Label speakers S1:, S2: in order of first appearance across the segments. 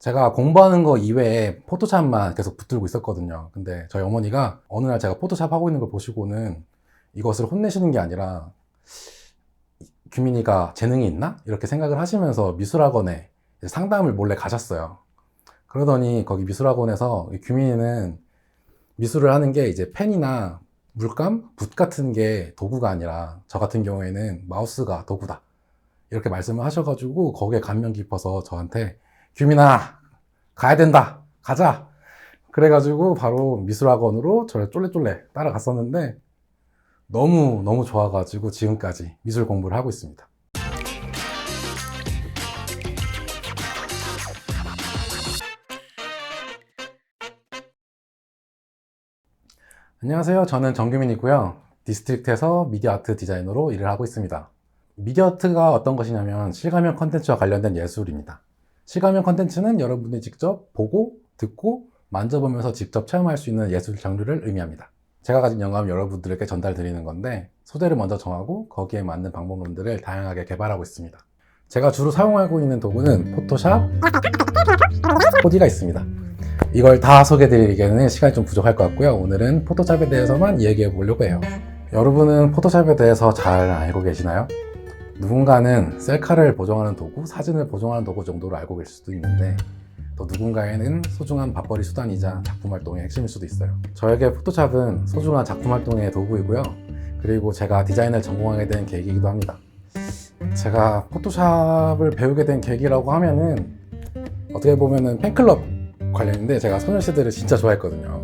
S1: 제가 공부하는 거 이외에 포토샵만 계속 붙들고 있었거든요. 근데 저희 어머니가 어느 날 제가 포토샵 하고 있는 걸 보시고는 이것을 혼내시는 게 아니라 규민이가 재능이 있나? 이렇게 생각을 하시면서 미술학원에 상담을 몰래 가셨어요. 그러더니 거기 미술학원에서 규민이는 미술을 하는 게 이제 펜이나 물감, 붓 같은 게 도구가 아니라 저 같은 경우에는 마우스가 도구다. 이렇게 말씀을 하셔가지고 거기에 감명 깊어서 저한테 규민아 가야 된다 가자 그래가지고 바로 미술학원으로 저를 쫄래쫄래 따라갔었는데 너무 좋아가지고 지금까지 미술 공부를 하고 있습니다. 안녕하세요. 저는 정규민이고요. 디스트릭트에서 미디어 아트 디자이너로 일을 하고 있습니다. 미디어 아트가 어떤 것이냐면 실감형 컨텐츠와 관련된 예술입니다. 실감형 컨텐츠는 여러분이 직접 보고 듣고 만져보면서 직접 체험할 수 있는 예술 장르를 의미합니다. 제가 가진 영감을 여러분들에게 전달드리는 건데 소재를 먼저 정하고 거기에 맞는 방법론들을 다양하게 개발하고 있습니다. 제가 주로 사용하고 있는 도구는 포토샵, 코디가 있습니다. 이걸 다 소개해드리기에는 시간이 좀 부족할 것 같고요. 오늘은 포토샵에 대해서만 얘기해 보려고 해요. 여러분은 포토샵에 대해서 잘 알고 계시나요? 누군가는 셀카를 보정하는 도구, 사진을 보정하는 도구 정도로 알고 계실 수도 있는데 또 누군가에는 소중한 밥벌이 수단이자 작품 활동의 핵심일 수도 있어요. 저에게 포토샵은 소중한 작품 활동의 도구이고요. 그리고 제가 디자인을 전공하게 된 계기이기도 합니다. 제가 포토샵을 배우게 된 계기라고 하면은 어떻게 보면은 팬클럽 관련인데 제가 소녀시대를 진짜 좋아했거든요.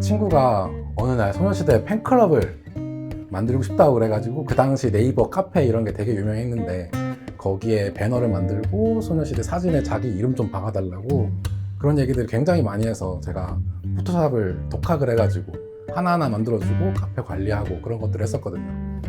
S1: 친구가 어느 날 소녀시대 팬클럽을 만들고 싶다고 그래가지고 그 당시 네이버 카페 이런 게 되게 유명했는데 거기에 배너를 만들고 소녀시대 사진에 자기 이름 좀 박아달라고 그런 얘기들을 굉장히 많이 해서 제가 포토샵을 독학을 해가지고 하나하나 만들어주고 카페 관리하고 그런 것들을 했었거든요.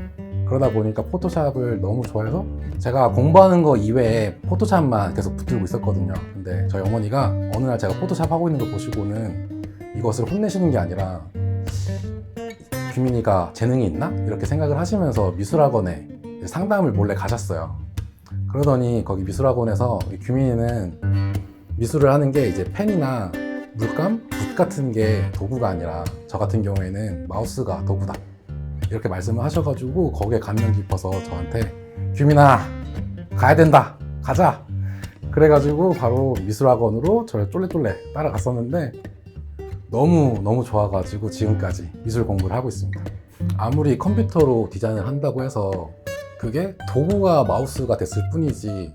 S1: 그러다 보니까 포토샵을 너무 좋아해서 제가 공부하는 거 이외에 포토샵만 계속 붙들고 있었거든요. 근데 저희 어머니가 어느 날 제가 포토샵 하고 있는 걸 보시고는 이것을 혼내시는 게 아니라 규민이가 재능이 있나? 이렇게 생각을 하시면서 미술학원에 상담을 몰래 가셨어요. 그러더니 거기 미술학원에서 규민이는 미술을 하는 게 이제 펜이나 물감, 붓 같은 게 도구가 아니라 저 같은 경우에는 마우스가 도구다. 이렇게 말씀을 하셔가지고 거기에 감명 깊어서 저한테 규민아 가야 된다 가자 그래가지고 바로 미술학원으로 저를 쫄래쫄래 따라갔었는데 너무 좋아가지고 지금까지 미술 공부를 하고 있습니다. 아무리 컴퓨터로 디자인을 한다고 해서 그게 도구가 마우스가 됐을 뿐이지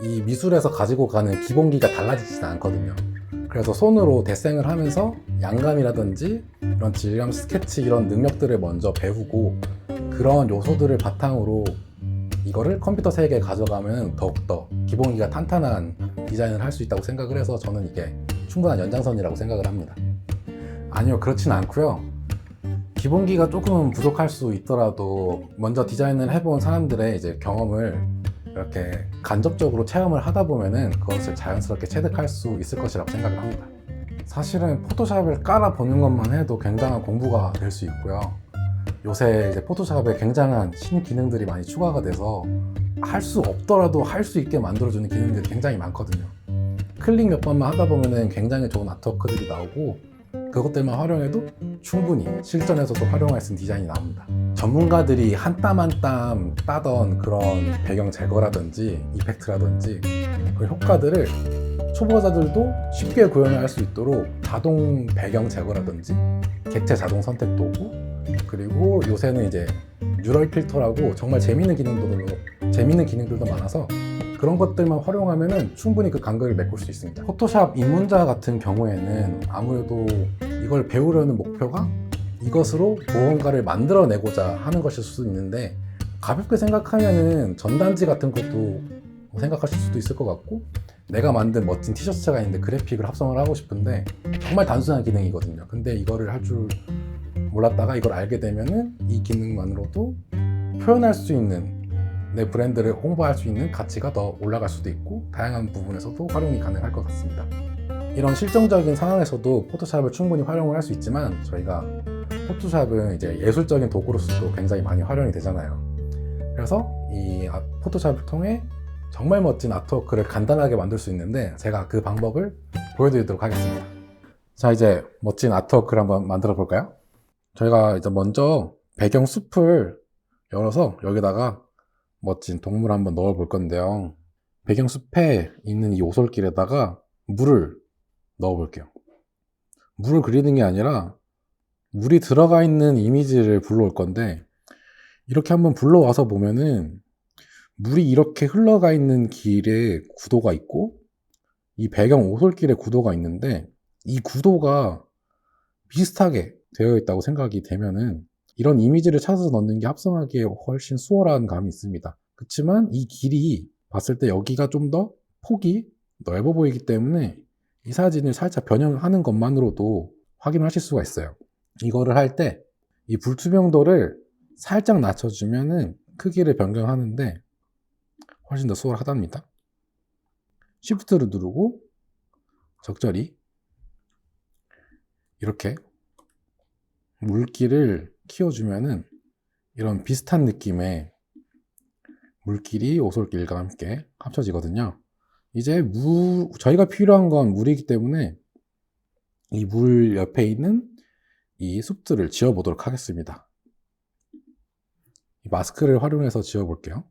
S1: 이 미술에서 가지고 가는 기본기가 달라지지는 않거든요. 그래서 손으로 데생을 하면서 양감이라든지 이런 질감 스케치 이런 능력들을 먼저 배우고 그런 요소들을 바탕으로 이거를 컴퓨터 세계에 가져가면 더욱더 기본기가 탄탄한 디자인을 할 수 있다고 생각을 해서 저는 이게 충분한 연장선이라고 생각을 합니다. 아니요, 그렇진 않고요. 기본기가 조금은 부족할 수 있더라도 먼저 디자인을 해본 사람들의 이제 경험을 이렇게 간접적으로 체험을 하다 보면은 그것을 자연스럽게 체득할 수 있을 것이라고 생각을 합니다. 사실은 포토샵을 깔아보는 것만 해도 굉장한 공부가 될 수 있고요. 요새 이제 포토샵에 굉장한 신기능들이 많이 추가가 돼서 할 수 없더라도 할 수 있게 만들어주는 기능들이 굉장히 많거든요. 클릭 몇 번만 하다 보면은 굉장히 좋은 아트워크들이 나오고 그것들만 활용해도 충분히 실전에서도 활용할 수 있는 디자인이 나옵니다. 전문가들이 한 땀 한 땀 따던 그런 배경 제거라든지 이펙트라든지 그 효과들을 초보자들도 쉽게 구현할 수 있도록 자동 배경 제거라든지 객체 자동 선택 도구 그리고 요새는 이제 뉴럴 필터라고 정말 재밌는 기능들도 많아서 그런 것들만 활용하면 충분히 그 간극을 메꿀 수 있습니다. 포토샵 입문자 같은 경우에는 아무래도 이걸 배우려는 목표가 이것으로 무언가를 만들어내고자 하는 것일 수도 있는데 가볍게 생각하면은 전단지 같은 것도 생각하실 수도 있을 것 같고 내가 만든 멋진 티셔츠가 있는데 그래픽을 합성을 하고 싶은데 정말 단순한 기능이거든요. 근데 이거를 할 줄 몰랐다가 이걸 알게 되면은 이 기능만으로도 표현할 수 있는 내 브랜드를 홍보할 수 있는 가치가 더 올라갈 수도 있고 다양한 부분에서도 활용이 가능할 것 같습니다. 이런 실정적인 상황에서도 포토샵을 충분히 활용을 할 수 있지만 저희가 포토샵은 이제 예술적인 도구로서도 굉장히 많이 활용이 되잖아요. 그래서 이 포토샵을 통해 정말 멋진 아트워크를 간단하게 만들 수 있는데 제가 그 방법을 보여드리도록 하겠습니다. 자, 이제 멋진 아트워크를 한번 만들어 볼까요? 저희가 이제 먼저 배경 숲을 열어서 여기다가 멋진 동물 한번 넣어 볼 건데요. 배경 숲에 있는 이 오솔길에다가 물을 넣어 볼게요. 물을 그리는 게 아니라 물이 들어가 있는 이미지를 불러올 건데, 이렇게 한번 불러와서 보면은 물이 이렇게 흘러가 있는 길에 구도가 있고 이 배경 오솔길에 구도가 있는데, 이 구도가 비슷하게 되어 있다고 생각이 되면은 이런 이미지를 찾아서 넣는 게 합성하기에 훨씬 수월한 감이 있습니다. 그렇지만 이 길이 봤을 때 여기가 좀 더 폭이 넓어 보이기 때문에 이 사진을 살짝 변형하는 것만으로도 확인을 하실 수가 있어요. 이거를 할 때 이 불투명도를 살짝 낮춰주면은 크기를 변경하는데 훨씬 더 수월하답니다. Shift를 누르고 적절히 이렇게 물기를 키워주면은 이런 비슷한 느낌의 물길이 오솔길과 함께 합쳐지거든요. 이제 저희가 필요한 건 물이기 때문에 이 물 옆에 있는 이 숲들을 지어보도록 하겠습니다. 이 마스크를 활용해서 지어볼게요.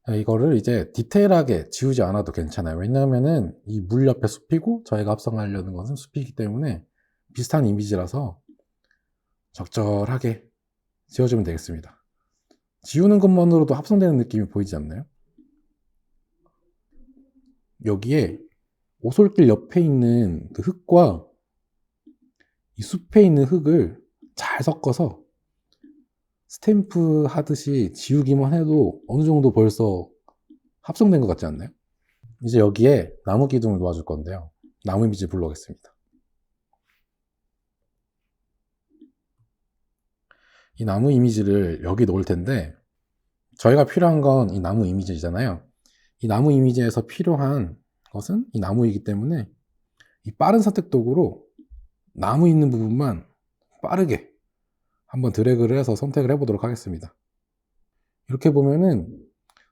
S1: 이거를 이제 디테일하게 지우지 않아도 괜찮아요. 왜냐하면은 이 물 옆에 숲이고 저희가 합성하려는 것은 숲이기 때문에 비슷한 이미지라서 적절하게 지워주면 되겠습니다. 지우는 것만으로도 합성되는 느낌이 보이지 않나요? 여기에 오솔길 옆에 있는 그 흙과 이 숲에 있는 흙을 잘 섞어서 스탬프 하듯이 지우기만 해도 어느 정도 벌써 합성된 것 같지 않나요? 이제 여기에 나무 기둥을 놓아줄 건데요. 나무 이미지 불러오겠습니다. 이 나무 이미지를 여기 놓을 텐데 저희가 필요한 건 이 나무 이미지잖아요. 이 나무 이미지에서 필요한 것은 이 나무이기 때문에 이 빠른 선택 도구로 나무 있는 부분만 빠르게 한번 드래그를 해서 선택을 해보도록 하겠습니다. 이렇게 보면은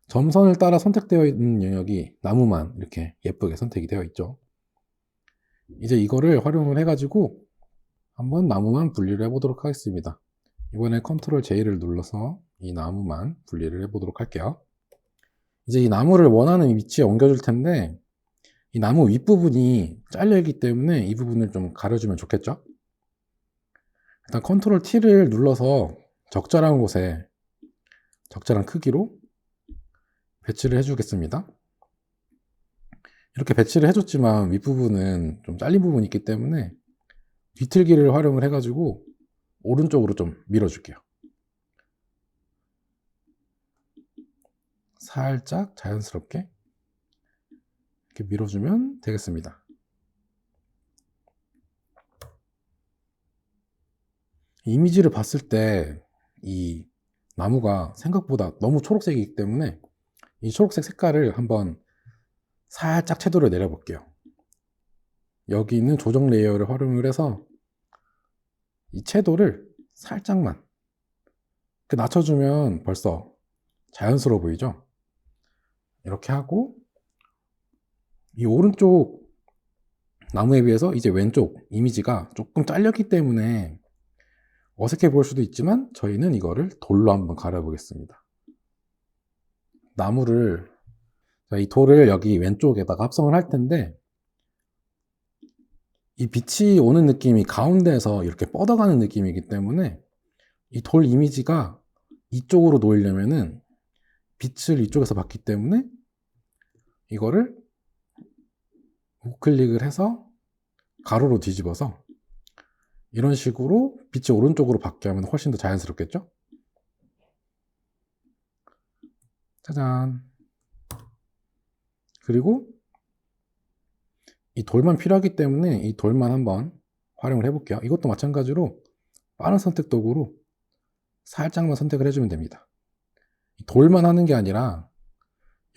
S1: 점선을 따라 선택되어 있는 영역이 나무만 이렇게 예쁘게 선택이 되어 있죠. 이제 이거를 활용을 해가지고 한번 나무만 분리를 해보도록 하겠습니다. 이번에 Ctrl J를 눌러서 이 나무만 분리를 해보도록 할게요. 이제 이 나무를 원하는 위치에 옮겨줄 텐데 이 나무 윗부분이 잘려있기 때문에 이 부분을 좀 가려주면 좋겠죠? 일단 Ctrl T를 눌러서 적절한 곳에 적절한 크기로 배치를 해주겠습니다. 이렇게 배치를 해줬지만 윗부분은 좀 잘린 부분이 있기 때문에 뒤틀기를 활용을 해가지고 오른쪽으로 좀 밀어줄게요. 살짝 자연스럽게 이렇게 밀어주면 되겠습니다. 이미지를 봤을 때 이 나무가 생각보다 너무 초록색이기 때문에 이 초록색 색깔을 한번 살짝 채도를 내려볼게요. 여기 있는 조정 레이어를 활용을 해서 이 채도를 살짝만 낮춰주면 벌써 자연스러워 보이죠? 이렇게 하고 이 오른쪽 나무에 비해서 이제 왼쪽 이미지가 조금 잘렸기 때문에 어색해 보일 수도 있지만 저희는 이거를 돌로 한번 가려보겠습니다. 나무를 이 돌을 여기 왼쪽에다가 합성을 할 텐데 이 빛이 오는 느낌이 가운데에서 이렇게 뻗어가는 느낌이기 때문에 이 돌 이미지가 이쪽으로 놓이려면은 빛을 이쪽에서 받기 때문에 이거를 우클릭을 해서 가로로 뒤집어서 이런 식으로 빛이 오른쪽으로 받게 하면 훨씬 더 자연스럽겠죠? 짜잔. 그리고 이 돌만 필요하기 때문에 이 돌만 한번 활용을 해볼게요. 이것도 마찬가지로 빠른 선택 도구로 살짝만 선택을 해주면 됩니다. 이 돌만 하는 게 아니라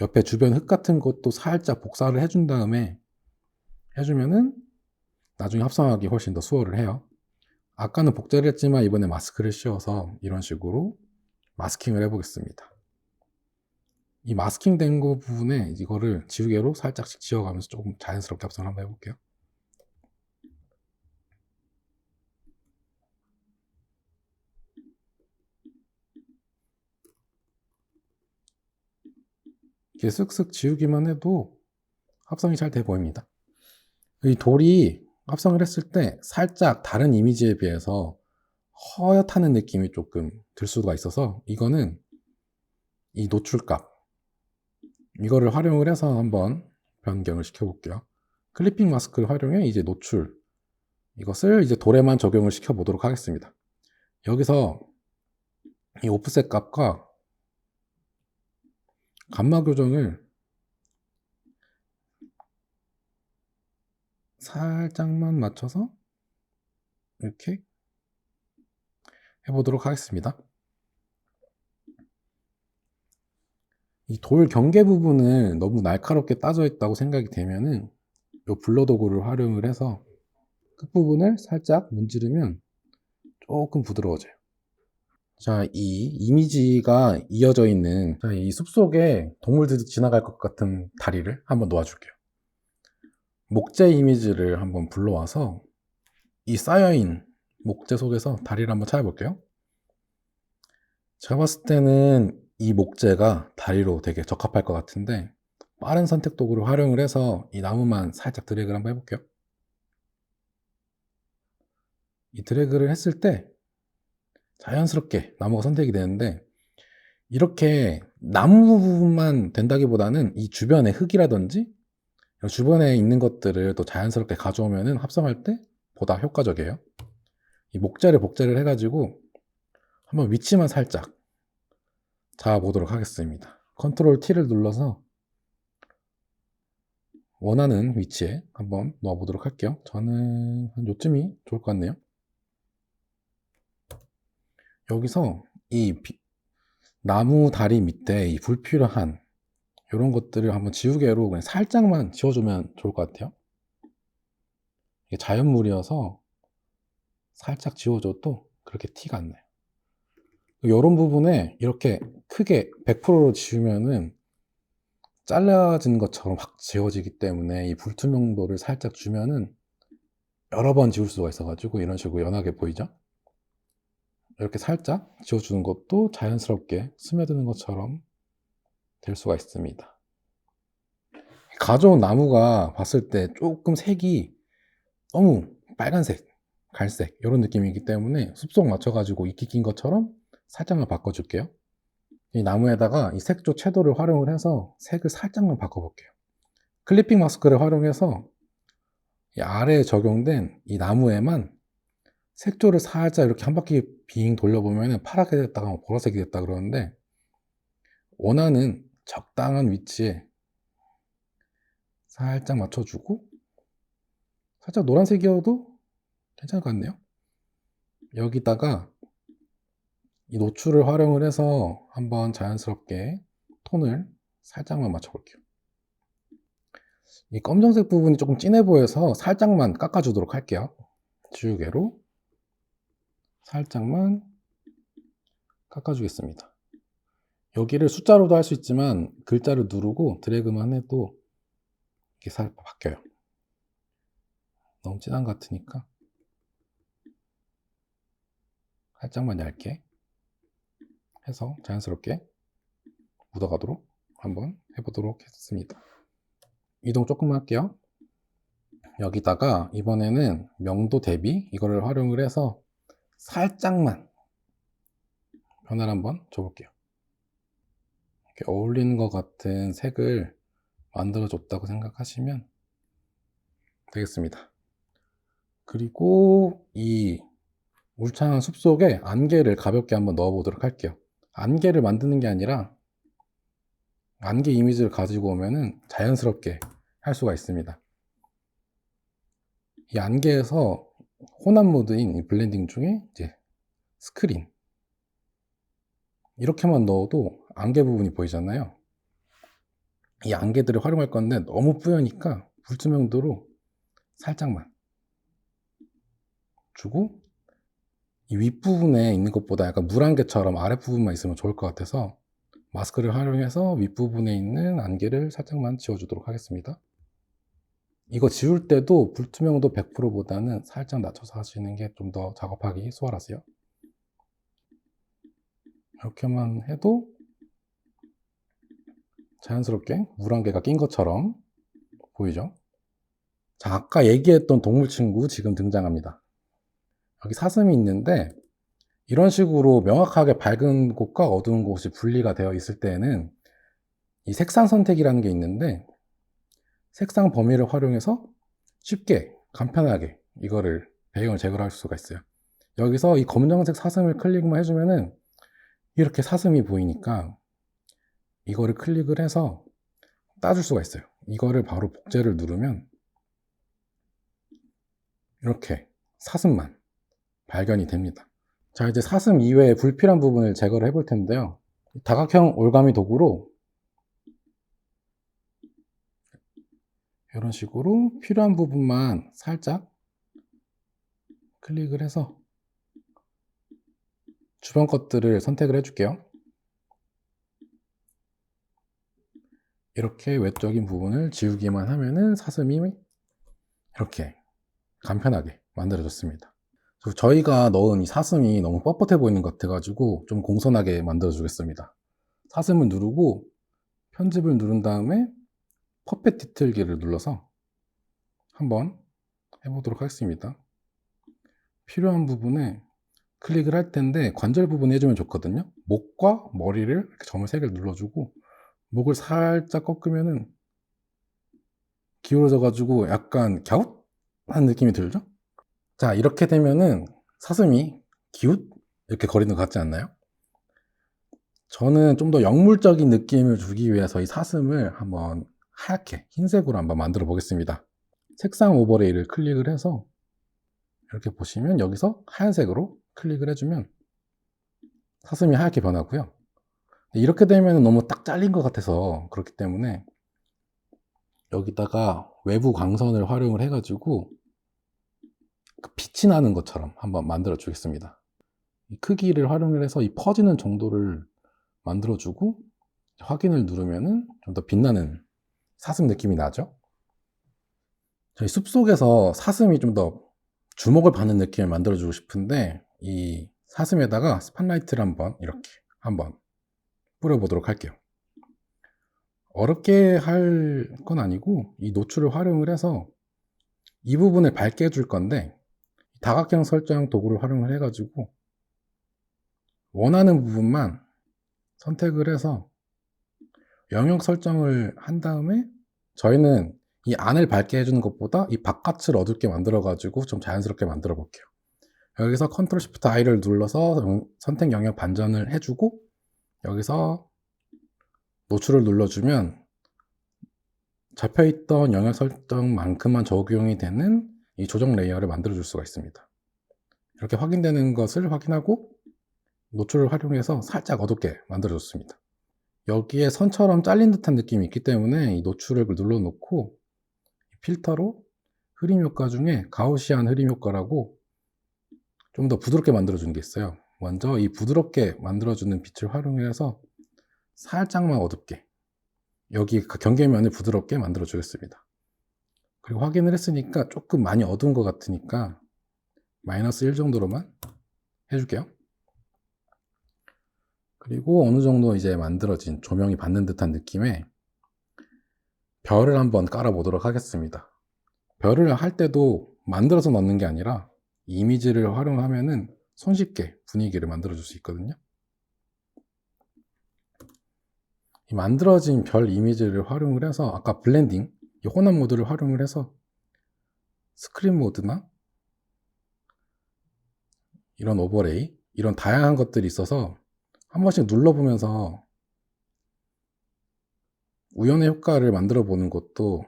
S1: 옆에 주변 흙 같은 것도 살짝 복사를 해준 다음에 해주면은 나중에 합성하기 훨씬 더 수월을 해요. 아까는 복제를 했지만 이번에 마스크를 씌워서 이런 식으로 마스킹을 해보겠습니다. 이 마스킹 된 거 부분에 이거를 지우개로 살짝씩 지워가면서 조금 자연스럽게 합성을 한번 해볼게요. 이렇게 쓱쓱 지우기만 해도 합성이 잘 돼 보입니다. 이 돌이 합성을 했을 때 살짝 다른 이미지에 비해서 허옇다는 느낌이 조금 들 수가 있어서 이거는 이 노출값 이거를 활용을 해서 한번 변경을 시켜 볼게요. 클리핑 마스크를 활용해 이제 노출 이것을 이제 돌에만 적용을 시켜 보도록 하겠습니다. 여기서 이 오프셋 값과 감마 교정을 살짝만 맞춰서 이렇게 해보도록 하겠습니다. 이 돌 경계 부분을 너무 날카롭게 따져 있다고 생각이 되면은 이 블러 도구를 활용을 해서 끝부분을 살짝 문지르면 조금 부드러워져요. 자, 이 이미지가 이어져 있는 이 숲속에 동물들이 지나갈 것 같은 다리를 한번 놓아줄게요. 목재 이미지를 한번 불러와서 이 쌓여있는 목재 속에서 다리를 한번 찾아볼게요. 제가 봤을 때는 이 목재가 다리로 되게 적합할 것 같은데 빠른 선택 도구를 활용을 해서 이 나무만 살짝 드래그를 한번 해볼게요. 이 드래그를 했을 때 자연스럽게 나무가 선택이 되는데 이렇게 나무 부분만 된다기보다는 이 주변의 흙이라든지 주변에 있는 것들을 또 자연스럽게 가져오면 합성할 때 보다 효과적이에요. 이 목재를 복제를 해가지고 한번 위치만 살짝 잡아보도록 하겠습니다. 컨트롤 T를 눌러서 원하는 위치에 한번 놓아보도록 할게요. 저는 한 요쯤이 좋을 것 같네요. 여기서 이 나무 다리 밑에 이 불필요한 이런 것들을 한번 지우개로 그냥 살짝만 지워주면 좋을 것 같아요. 이게 자연물이어서 살짝 지워줘도 그렇게 티가 안 나요. 이런 부분에 이렇게 크게 100%로 지우면은 잘라진 것처럼 확 지워지기 때문에 이 불투명도를 살짝 주면은 여러 번 지울 수가 있어가지고 이런 식으로 연하게 보이죠? 이렇게 살짝 지워주는 것도 자연스럽게 스며드는 것처럼 될 수가 있습니다. 가져온 나무가 봤을 때 조금 색이 너무 빨간색, 갈색 이런 느낌이기 때문에 숲속 맞춰가지고 이끼 낀 것처럼 살짝만 바꿔줄게요. 이 나무에다가 이 색조 채도를 활용을 해서 색을 살짝만 바꿔볼게요. 클리핑 마스크를 활용해서 이 아래에 적용된 이 나무에만 색조를 살짝 이렇게 한 바퀴 빙 돌려보면 파랗게 됐다가 보라색이 됐다 그러는데 원하는 적당한 위치에 살짝 맞춰주고 살짝 노란색이어도 괜찮을 것 같네요. 여기다가 이 노출을 활용을 해서 한번 자연스럽게 톤을 살짝만 맞춰볼게요. 이 검정색 부분이 조금 진해 보여서 살짝만 깎아주도록 할게요. 지우개로 살짝만 깎아주겠습니다. 여기를 숫자로도 할 수 있지만 글자를 누르고 드래그만 해도 이렇게 살짝 바뀌어요. 너무 진한 것 같으니까 살짝만 얇게 해서 자연스럽게 묻어가도록 한번 해보도록 했습니다. 이동 조금만 할게요. 여기다가 이번에는 명도 대비 이거를 활용을 해서 살짝만 변화를 한번 줘볼게요. 이렇게 어울리는 것 같은 색을 만들어 줬다고 생각하시면 되겠습니다. 그리고 이 울창한 숲속에 안개를 가볍게 한번 넣어 보도록 할게요. 안개를 만드는 게 아니라 안개 이미지를 가지고 오면은 자연스럽게 할 수가 있습니다. 이 안개에서 혼합 모드인 이 블렌딩 중에 이제 스크린 이렇게만 넣어도 안개 부분이 보이잖아요. 이 안개들을 활용할 건데 너무 뿌여니까 불투명도로 살짝만 주고 이 윗부분에 있는 것보다 약간 물안개처럼 아랫부분만 있으면 좋을 것 같아서 마스크를 활용해서 윗부분에 있는 안개를 살짝만 지워주도록 하겠습니다. 이거 지울 때도 불투명도 100%보다는 살짝 낮춰서 하시는 게 좀 더 작업하기 수월하세요. 이렇게만 해도 자연스럽게 물안개가 낀 것처럼 보이죠? 자, 아까 얘기했던 동물 친구 지금 등장합니다. 여기 사슴이 있는데 이런 식으로 명확하게 밝은 곳과 어두운 곳이 분리가 되어 있을 때에는 이 색상 선택이라는 게 있는데 색상 범위를 활용해서 쉽게 간편하게 이거를 배경을 제거할 수가 있어요. 여기서 이 검정색 사슴을 클릭만 해주면은 이렇게 사슴이 보이니까 이거를 클릭을 해서 따줄 수가 있어요. 이거를 바로 복제를 누르면 이렇게 사슴만 발견이 됩니다. 자, 이제 사슴 이외에 불필요한 부분을 제거를 해볼 텐데요. 다각형 올가미 도구로 이런 식으로 필요한 부분만 살짝 클릭을 해서 주변 것들을 선택을 해줄게요. 이렇게 외적인 부분을 지우기만 하면은 사슴이 이렇게 간편하게 만들어졌습니다. 저희가 넣은 이 사슴이 너무 뻣뻣해 보이는 것 같아가지고 좀 공손하게 만들어 주겠습니다. 사슴을 누르고 편집을 누른 다음에 퍼펫 디테일기를 눌러서 한번 해보도록 하겠습니다. 필요한 부분에 클릭을 할 텐데 관절 부분에 해주면 좋거든요. 목과 머리를 이렇게 점을 3개를 눌러주고 목을 살짝 꺾으면은 기울어져 가지고 약간 갸웃한 느낌이 들죠? 자, 이렇게 되면은 사슴이 기웃 이렇게 거리는 것 같지 않나요? 저는 좀 더 영물적인 느낌을 주기 위해서 이 사슴을 한번 하얗게 흰색으로 한번 만들어 보겠습니다. 색상 오버레이를 클릭을 해서 이렇게 보시면 여기서 하얀색으로 클릭을 해주면 사슴이 하얗게 변하고요. 이렇게 되면 너무 딱 잘린 것 같아서 그렇기 때문에 여기다가 외부 광선을 활용을 해가지고 빛이 나는 것처럼 한번 만들어 주겠습니다. 이 크기를 활용을 해서 이 퍼지는 정도를 만들어 주고 확인을 누르면은 좀 더 빛나는 사슴 느낌이 나죠. 저희 숲속에서 사슴이 좀 더 주목을 받는 느낌을 만들어 주고 싶은데 이 사슴에다가 스팟라이트를 이렇게 한번 뿌려 보도록 할게요. 어렵게 할 건 아니고 이 노출을 활용을 해서 이 부분을 밝게 해줄 건데 다각형 설정 도구를 활용을 해가지고 원하는 부분만 선택을 해서 영역 설정을 한 다음에 저희는 이 안을 밝게 해주는 것보다 이 바깥을 어둡게 만들어가지고 좀 자연스럽게 만들어 볼게요. 여기서 컨트롤 시프트 I를 눌러서 선택 영역 반전을 해주고 여기서 노출을 눌러주면 잡혀있던 영역 설정만큼만 적용이 되는 이 조정 레이어를 만들어 줄 수가 있습니다. 이렇게 확인되는 것을 확인하고 노출을 활용해서 살짝 어둡게 만들어 줬습니다. 여기에 선처럼 잘린 듯한 느낌이 있기 때문에 이 노출을 눌러 놓고 필터로 흐림 효과 중에 가우시안 흐림 효과라고 좀 더 부드럽게 만들어 주는 게 있어요. 먼저 이 부드럽게 만들어 주는 빛을 활용해서 살짝만 어둡게 여기 경계면을 부드럽게 만들어 주겠습니다. 그리고 확인을 했으니까 조금 많이 어두운 것 같으니까 마이너스 1 정도로만 해줄게요. 그리고 어느 정도 이제 만들어진 조명이 받는 듯한 느낌의 별을 한번 깔아 보도록 하겠습니다. 별을 할 때도 만들어서 넣는 게 아니라 이미지를 활용하면은 손쉽게 분위기를 만들어 줄 수 있거든요. 이 만들어진 별 이미지를 활용을 해서 아까 블렌딩, 이 혼합 모드를 활용을 해서 스크린 모드나 이런 오버레이, 이런 다양한 것들이 있어서 한 번씩 눌러보면서 우연의 효과를 만들어 보는 것도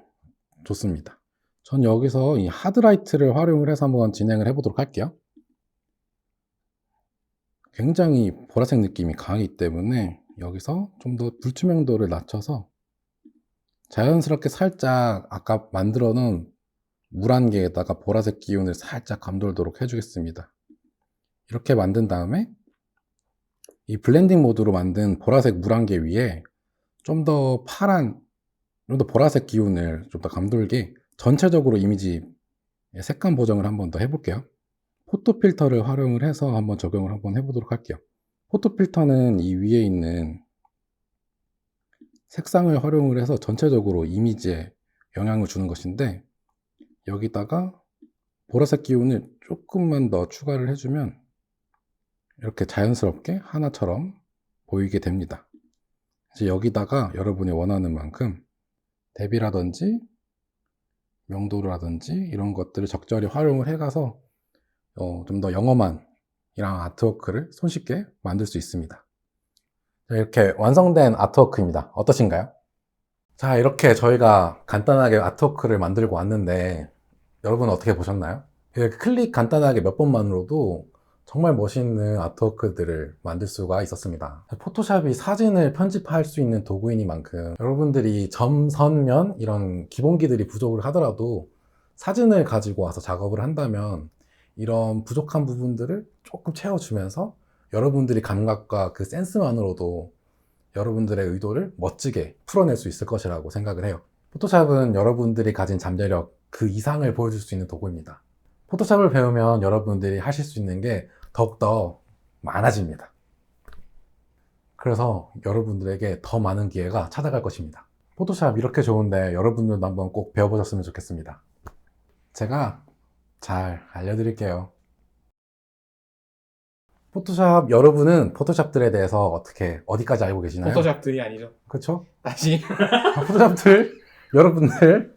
S1: 좋습니다. 전 여기서 이 하드라이트를 활용을 해서 한번 진행을 해보도록 할게요. 굉장히 보라색 느낌이 강하기 때문에 여기서 좀 더 불투명도를 낮춰서 자연스럽게 살짝 아까 만들어 놓은 물안개에다가 보라색 기운을 살짝 감돌도록 해주겠습니다. 이렇게 만든 다음에 이 블렌딩 모드로 만든 보라색 물안개 위에 좀 더 파란, 좀 더 보라색 기운을 좀 더 감돌게 전체적으로 이미지 색감 보정을 한번 더 해볼게요. 포토 필터를 활용을 해서 한번 적용을 한번 해보도록 할게요. 포토 필터는 이 위에 있는 색상을 활용을 해서 전체적으로 이미지에 영향을 주는 것인데, 여기다가 보라색 기운을 조금만 더 추가를 해주면 이렇게 자연스럽게 하나처럼 보이게 됩니다. 이제 여기다가 여러분이 원하는 만큼 대비라든지 명도라든지 이런 것들을 적절히 활용을 해가서 좀 더 영험한 이런 아트워크를 손쉽게 만들 수 있습니다. 이렇게 완성된 아트워크입니다. 어떠신가요? 자, 이렇게 저희가 간단하게 아트워크를 만들고 왔는데 여러분 어떻게 보셨나요? 이렇게 클릭 간단하게 몇 번만으로도 정말 멋있는 아트워크들을 만들 수가 있었습니다. 포토샵이 사진을 편집할 수 있는 도구이니만큼 여러분들이 점, 선, 면 이런 기본기들이 부족을 하더라도 사진을 가지고 와서 작업을 한다면 이런 부족한 부분들을 조금 채워주면서 여러분들이 감각과 그 센스만으로도 여러분들의 의도를 멋지게 풀어낼 수 있을 것이라고 생각을 해요. 포토샵은 여러분들이 가진 잠재력 그 이상을 보여줄 수 있는 도구입니다. 포토샵을 배우면 여러분들이 하실 수 있는 게 더욱더 많아집니다. 그래서 여러분들에게 더 많은 기회가 찾아갈 것입니다. 포토샵 이렇게 좋은데 여러분들도 한번 꼭 배워보셨으면 좋겠습니다. 제가 잘 알려드릴게요. 포토샵, 여러분은 포토샵들에 대해서 어디까지 알고 계시나요?
S2: 포토샵들이 아니죠.
S1: 그렇죠?
S2: 다시
S1: 포토샵들 여러분들